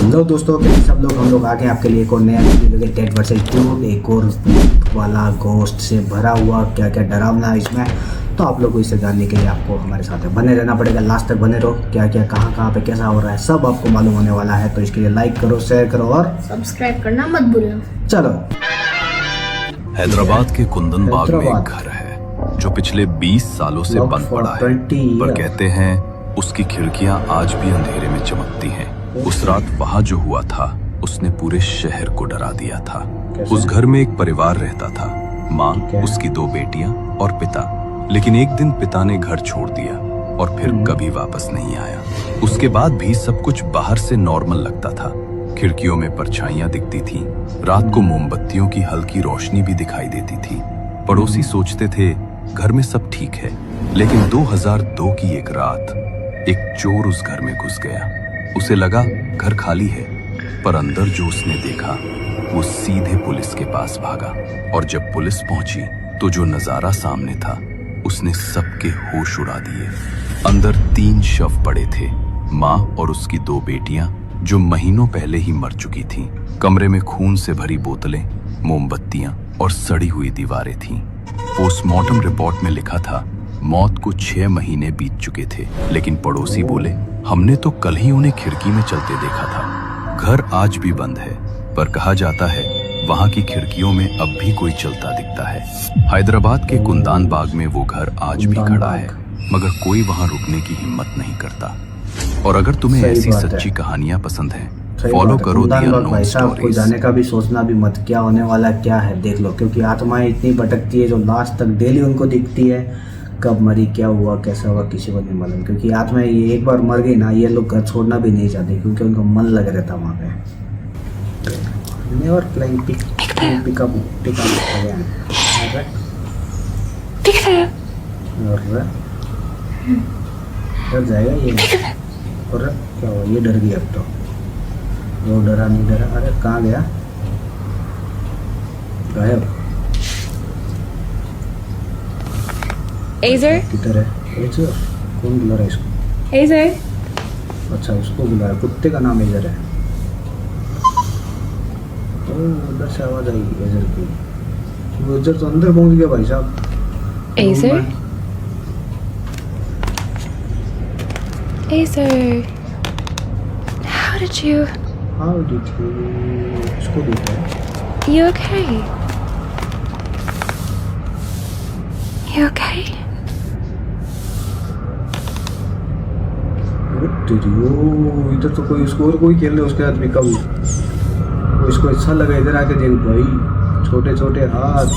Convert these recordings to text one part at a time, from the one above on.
Hello दोस्तों, कैसे सब लोग। हम लोग आ गए आपके लिए एक और नया वीडियो के डेड वर्सेस क्यूब, एक और वाला गोस्ट से भरा हुआ क्या क्या डरावना है इसमें। तो आप लोग को इसे जानने के लिए आपको हमारे साथ बने रहना पड़ेगा, लास्ट तक बने रहो। क्या क्या कहाँ पे कैसा हो रहा है सब आपको मालूम होने वाला है। तो इसके लिए लाइक करो, शेयर करो और सब्सक्राइब करना मत भूलना। चलो। हैदराबाद के कुंदन बाग में एक घर है जो पिछले 20 सालों से बंद पड़ा है, पर कहते हैं उसकी खिड़कियां आज भी अंधेरे में चमकती हैं। उस रात वहां जो हुआ था उसने पूरे शहर को डरा दिया था। उस घर में एक परिवार रहता था, माँ, उसकी 2 बेटियां और पिता। लेकिन एक दिन पिता ने घर छोड़ दिया और फिर कभी वापस नहीं आया। उसके बाद भी सब कुछ बाहर से नॉर्मल लगता था। खिड़कियों में परछाइयां दिखती थीं, रात को मोमबत्तियों की हल्की रोशनी भी दिखाई देती थी। पड़ोसी सोचते थे घर में सब ठीक है, लेकिन 2002 की एक रात एक चोर उस घर में घुस गया। उसे लगा घर खाली है, पर अंदर जो उसने देखा वो सीधे पुलिस के पास भागा। और जब पुलिस पहुंची तो जो नजारा सामने था उसने सबके होश उड़ा दिए। अंदर 3 शव पड़े थे, माँ और उसकी 2 बेटियां जो महीनों पहले ही मर चुकी थीं। कमरे में खून से भरी बोतलें, मोमबत्तियां और सड़ी हुई दीवारें थीं। पोस्टमार्टम रिपोर्ट में लिखा था मौत को 6 महीने बीत चुके थे, लेकिन पड़ोसी बोले हमने तो कल ही उन्हें खिड़की में चलते देखा था। घर आज भी बंद है, पर कहा जाता है वहां की खिड़कियों में अब भी कोई चलता दिखता है। हैदराबाद के कुंदान बाग में वो घर आज भी खड़ा है, मगर कोई वहां रुकने की हिम्मत नहीं करता। और अगर तुम्हें ऐसी सच्ची कहानियां पसंद हैं, फॉलो करो द अननोन स्टोरीज। कोई जाने का भी सोचना भी मत, क्या होने वाला क्या है देख लो, क्योंकि आत्माएं इतनी भटकती है जो लास्ट तक डेली उनको दिखती है। कब मरी, क्या हुआ, कैसा हुआ, किसी को नहीं मालूम। क्योंकि आत्माएं ये एक बार मर गई ना, ये लोग घर छोड़ना भी नहीं चाहते, क्योंकि उनको मन लग रहता वहाँ पे। Never playing pickup again. डर जाएगा ये। और क्या हुआ, ये डर गया अब तो। वो डरा नहीं डरा। अरे कहाँ गया, गायब। एजर किधर है एजर? कौन बुला रहा है इसको? एजर। अच्छा, उसको बुला रहा है। कुत्ते का नाम एजर है। ओह, उधर से आवाज आई एजर की। वो एजर तो अंदर पहुंच गया भाई साहब। एजर, एजर, how did you इसको देखा है। you okay? You okay? इधर तो कोई उसको और कोई खेल रहा है उसके हाथ में। कभी वो इसको अच्छा लगा, इधर आके देख भाई, छोटे छोटे हाथ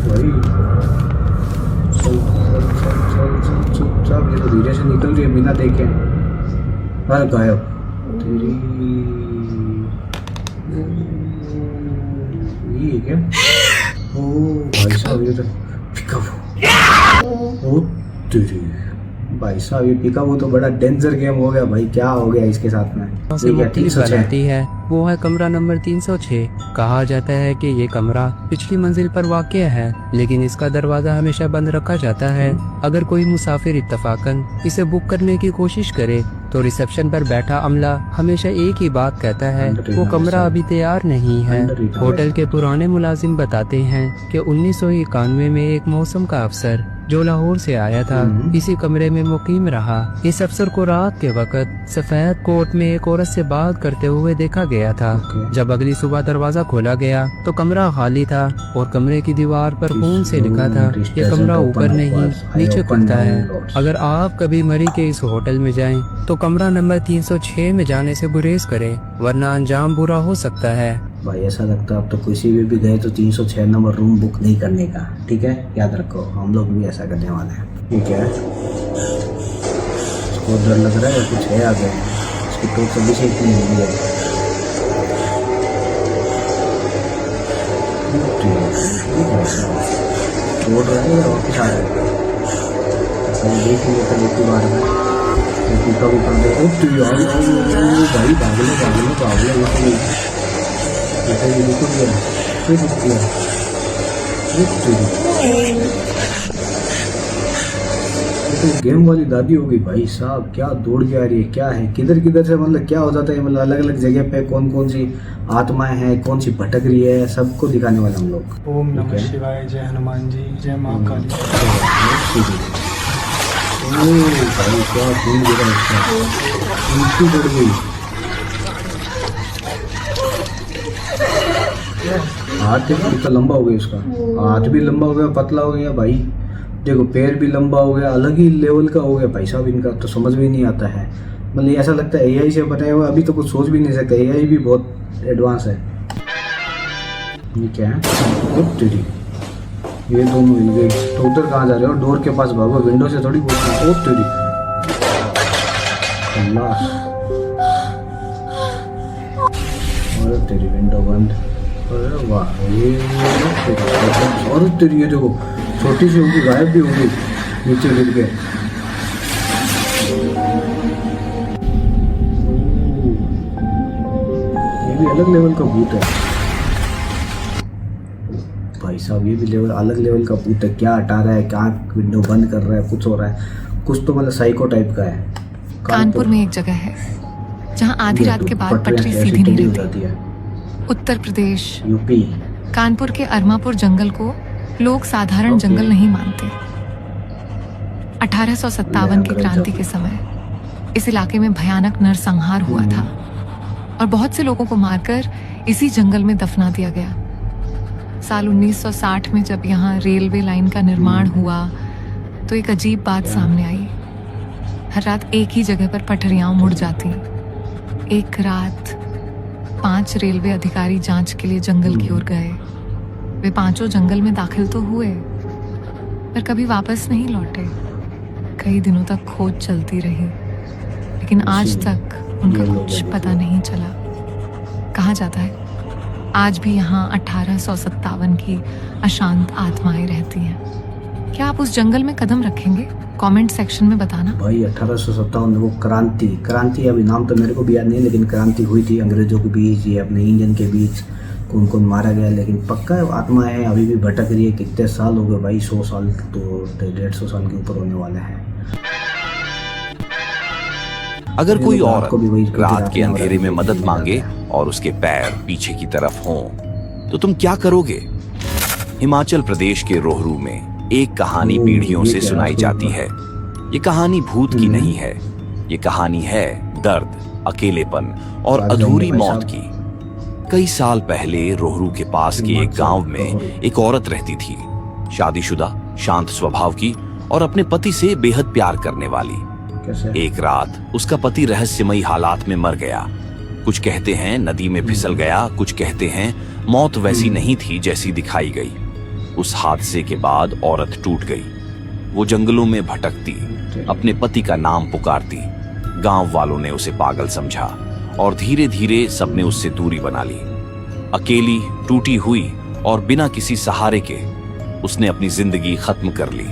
भाई। चल चल चल चल चल चुपचाप। ये तो धीरे से निकल रही है बिना देखे। अरे गायब तेरी। ये क्या? ओ भाई साहब, ये तो पिकअप। ओ तेरी भाई साहब, ये पिकअप तो बड़ा डेंजर गेम हो गया भाई। क्या हो गया इसके साथ में? रहती है वो है कमरा नंबर 306। कहा जाता है कि ये कमरा पिछली मंजिल पर वाक़ है, लेकिन इसका दरवाजा हमेशा बंद रखा जाता है। अगर कोई मुसाफिर इत्तफाकन इसे बुक करने की कोशिश करे तो रिसेप्शन पर बैठा अमला हमेशा एक ही बात कहता है, वो कमरा अभी तैयार नहीं है। होटल के पुराने मुलाजिम बताते हैं कि 1991 में एक मौसम का अफसर जो लाहौर से आया था इसी कमरे में मुकीम रहा। इस अफसर को रात के वक्त सफेद कोट में एक औरत से बात करते हुए देखा गया था। जब अगली सुबह दरवाजा खोला गया तो कमरा खाली था और कमरे की दीवार पर खून से लिखा था ये कमरा ऊपर नहीं नीचे खुलता है। अगर आप कभी मरी के इस होटल में जाएं तो कमरा नंबर 306 में जाने से गुरेज करें, वरना अंजाम बुरा हो सकता है। भाई ऐसा लगता है अब तो किसी भी गए तो 306 नंबर रूम बुक नहीं करने का, ठीक है? याद रखो, हम लोग भी ऐसा करने वाले हैं। ये क्या है? इसको डर लग रहा है कुछ है आगे। इसकी टोक सभी से इतनी हिंदी है। छोड़ रहा है या वापस आ रहा है? देखेंगे तो एक ही बार में कभी भाई भागले भागले भागले तो गेम वाली दादी होगी भाई साहब, क्या दौड़ के आ रही है, क्या है, किधर किधर से मतलब क्या हो जाता है, मतलब अलग अलग जगह पे कौन कौन सी आत्माएं हैं, कौन सी भटक रही है, सबको दिखाने वाले हम लोग। ओम नमः शिवाय, जय हनुमान जी, जय माँ काली। भाई क्या खून गिरा इसका, उल्टी बढ़ गई। हाथ देखो कितना लंबा हो गया इसका, हाथ भी लंबा हो गया, पतला हो गया भाई। देखो पैर भी लंबा हो गया, अलग ही लेवल का हो गया भाई साहब इनका, तो समझ में नहीं आता है। मतलब ऐसा लगता है एआई से बनाया हुआ, अभी तो कुछ सोच भी नहीं सकते, एआई भी बहुत एडवांस है। ये क्या है, तेरी ये दोनों हिल गए, तो उधर कहाँ जा रहे हो, डोर के पास भागो, विंडो से थोड़ी ओ तेरी अल्लाह, और तेरी विंडो बंद, अरे वाह ये, और तेरी ये देखो छोटी सी होगी, गायब भी होगी नीचे गिर के। ये भी अलग लेवल का भूत है भाई साहब, ये भी लेवल अलग लेवल का भूत है। क्या हटा रहा है, क्या विंडो बंद कर रहा है, कुछ हो रहा है, कुछ तो मतलब साइको टाइप का है। कानपुर में एक जगह है जहाँ आधी रात के बाद पटरी सीधी नहीं रहती है। उत्तर प्रदेश, यूपी। कानपुर के अरमापुर जंगल को लोग साधारण जंगल नहीं मानते। 1857 की क्रांति के समय इस इलाके में भयानक नरसंहार हुआ था और बहुत से लोगों को मारकर इसी जंगल में दफना दिया गया। साल 1960 में जब यहाँ रेलवे लाइन का निर्माण हुआ तो एक अजीब बात सामने आई। हर रात एक ही जगह पर पटरियां मुड़ जाती। एक रात 5 रेलवे अधिकारी जांच के लिए जंगल की ओर गए। वे पांचों जंगल में दाखिल तो हुए पर कभी वापस नहीं लौटे। कई दिनों तक खोज चलती रही लेकिन आज तक उनका कुछ पता नहीं चला। कहा जाता है आज भी यहाँ 1857 की अशांत आत्माएं रहती हैं। क्या आप उस जंगल में कदम रखेंगे? कमेंट सेक्शन में बताना। भाई 1857 वो क्रांति अभी नाम तो मेरे को भी याद नहीं, लेकिन क्रांति हुई थी अंग्रेजों के बीच, ये अपने इंडियन के बीच, कौन कौन मारा गया, लेकिन पक्का आत्माएं हैं अभी भी भटक रही है। कितने साल हो गए भाई, 100 साल तो 150 साल के ऊपर होने वाले हैं। अगर कोई औरत रात के अंधेरे में मदद मांगे और उसके पैर पीछे की तरफ हों तो तुम क्या करोगे? हिमाचल प्रदेश के रोहरू में एक कहानी पीढ़ियों से सुनाई जाती है। ये कहानी भूत की नहीं है, ये कहानी है दर्द, अकेलेपन और अधूरी मौत की। कई साल पहले रोहरू के पास के एक गांव में एक औरत रहती थी, शादीशुदा, शांत स्वभाव की और अपने पति से बेहद प्यार करने वाली। एक रात उसका पति रहस्यमयी हालात में मर गया। कुछ कहते हैं नदी में फिसल गया, कुछ कहते हैं मौत वैसी नहीं थी जैसी दिखाई गई। उस हादसे के बाद औरत टूट गई। वो जंगलों में भटकती, अपने पति का नाम पुकारती। गांव वालों ने उसे पागल समझा और धीरे धीरे सबने उससे दूरी बना ली। अकेली, टूटी हुई और बिना किसी सहारे के उसने अपनी जिंदगी खत्म कर ली।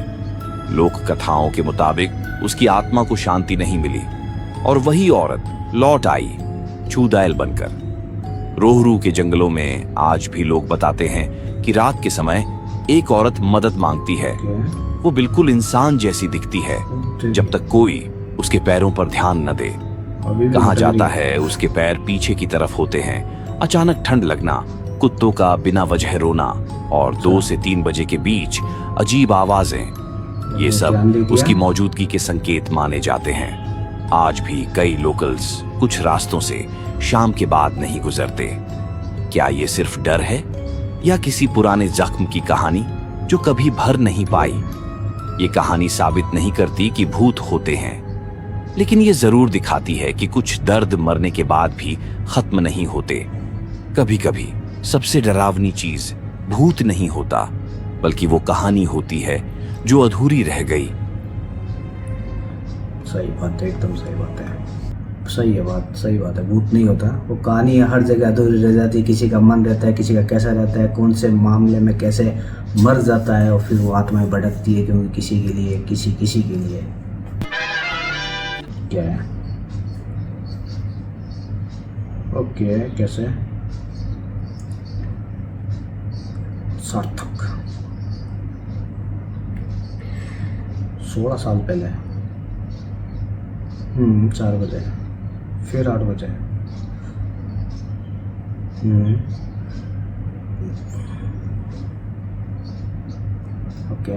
लोक कथाओं के मुताबिक उसकी आत्मा को शांति नहीं मिली और वही औरत लौट आई चुड़ैल बनकर। रोहरू के जंगलों में आज भी लोग बताते हैं कि रात के समय एक औरत मदद मांगती है। वो बिल्कुल इंसान जैसी दिखती है जब तक कोई उसके पैरों पर ध्यान न दे। कहा जाता है उसके पैर पीछे की तरफ होते हैं। अचानक ठंड लगना, कुत्तों का बिना वजह रोना और 2 से 3 बजे के बीच अजीब आवाजें, ये सब उसकी मौजूदगी के संकेत माने जाते हैं। आज भी कई लोकल्स कुछ रास्तों से शाम के बाद नहीं गुजरते। क्या ये सिर्फ डर है या किसी पुराने जख्म की कहानी जो कभी भर नहीं पाई? ये कहानी साबित नहीं करती कि भूत होते हैं, लेकिन ये जरूर दिखाती है कि कुछ दर्द मरने के बाद भी खत्म नहीं होते। कभी कभी सबसे डरावनी चीज भूत नहीं होता, बल्कि वो कहानी होती है जो अधूरी रह गई। सही बात है, एकदम सही बात है। सही है बात, सही बात है। भूत नहीं होता, वो कहानी हर जगह अधूरी रह जाती है। किसी का मन रहता है, किसी का कैसा रहता है, कौन से मामले में कैसे मर जाता है और फिर वो आत्माएं भटकती है, क्योंकि किसी के लिए किसी के लिए क्या है। ओके, कैसे सार्थक 16 साल पहले। 4 बजे, फिर 8 बजे। ओके।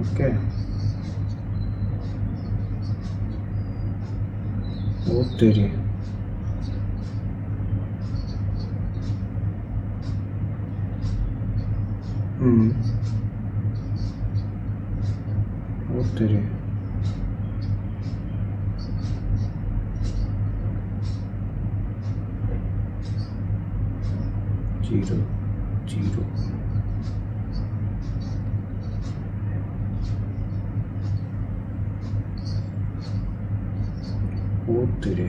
ओके। ओ तेरी। ओ तेरी। Zero zero. ओ तेरे।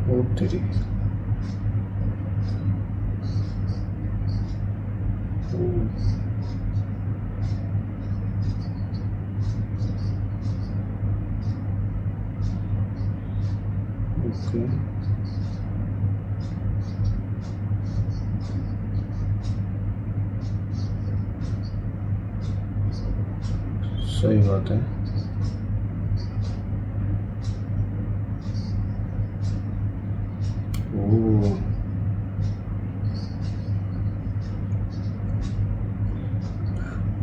ओ तेरी। ओके। सही बात है। ओ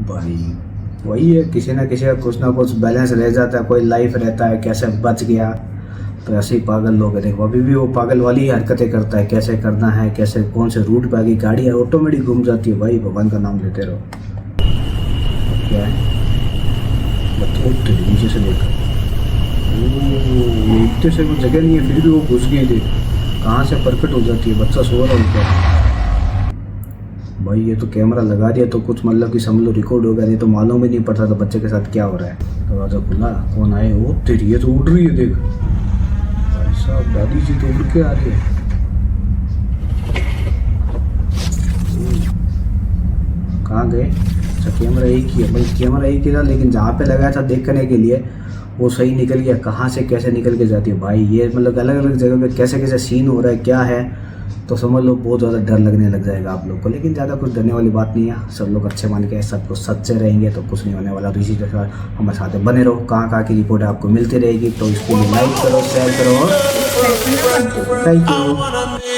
भाई वही है, किसी ना किसी का कुछ ना कुछ बैलेंस रह जाता है, कोई लाइफ रहता है, कैसे बच गया। तो ऐसे ही पागल लोग हैं, देखो अभी भी वो पागल वाली ही हरकतें करता है, कैसे करना है, कैसे कौन से रूट पे आगे गाड़ी ऑटोमेटिक घूम जाती है। भाई भगवान का नाम लेते रहो। क्या है नीचे से देखकर, इतने से वो जगह नहीं है फिर भी वो घुस गई थी। कहाँ से परफेक्ट हो जाती है, बच्चा सो रहा है भाई। ये तो कैमरा लगा दिया तो कुछ मतलब कि समझ लो रिकॉर्ड हो गया, नहीं तो मालूम ही नहीं पड़ता था बच्चे के साथ क्या हो रहा है। दरवाजा खुला, कौन आए? वो तेरी, ये तो उड़ रही है देख भाई साहब, दादी जी तो उड़ के आ रही है। कहाँ गए? अच्छा कैमरा एक ही है भाई, कैमरा एक ही था, लेकिन जहाँ पे लगाया था देखने के लिए वो सही निकल गया। कहाँ से कैसे निकल के जाती है भाई, ये मतलब अलग अलग जगह पे कैसे कैसे सीन हो रहा है क्या है, तो समझ लो बहुत ज़्यादा डर लगने लग जाएगा आप लोग को। लेकिन ज़्यादा कुछ डरने वाली बात नहीं है, सब लोग अच्छे मान के सब कुछ सच्चे रहेंगे तो कुछ नहीं होने वाला। तो इसी तरह हमारे साथ बने रहो, कहाँ की रिपोर्ट आपको मिलती रहेगी। तो इसके लिए लाइक करो, शेयर करो और थैंक यू।